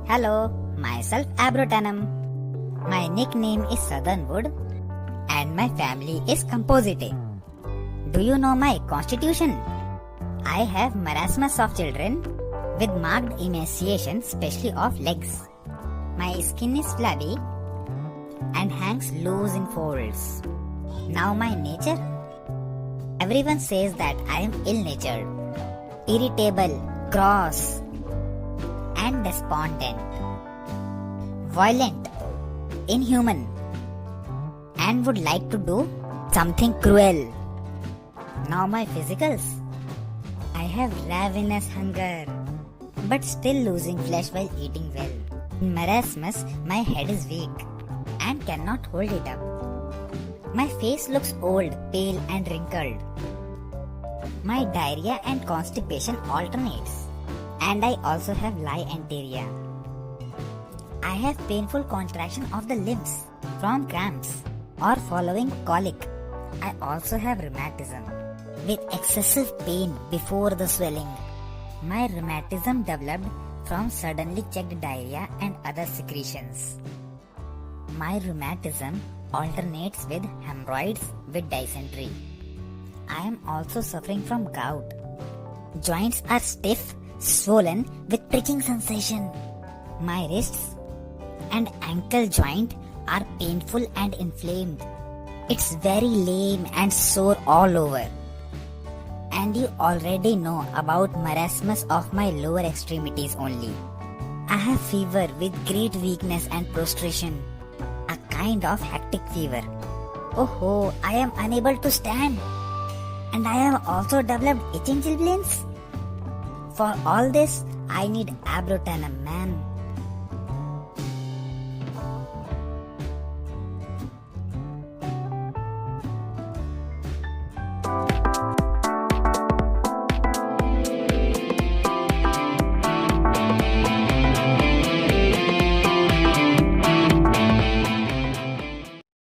Hello, myself ABROTANUM. My nickname is Southernwood and my family is Composite. Do you know my constitution? I have marasmus of children with marked emaciation, especially of legs. My skin is flabby and hangs loose in folds. Now my nature? Everyone says that I am ill-natured, irritable, cross, and despondent, violent, inhuman, and would like to do something cruel. Now my physicals. I have ravenous hunger, but still losing flesh while eating well. In marasmus, my head is weak and cannot hold it up. My face looks old, pale and wrinkled. My diarrhea and constipation alternates. And I also have anterior. I have painful contraction of the limbs from cramps or following colic. I also have rheumatism with excessive pain before the swelling. My rheumatism developed from suddenly checked diarrhea and other secretions. My rheumatism alternates with hemorrhoids with dysentery. I am also suffering from gout. Joints are stiff, swollen with pricking sensation. My wrists and ankle joint are painful and inflamed. It's very lame and sore all over. And you already know about marasmus of my lower extremities only. I have fever with great weakness and prostration, a kind of hectic fever. Oh, I am unable to stand. And I have also developed itching chilblains. For all this, I need ABROTANUM, man.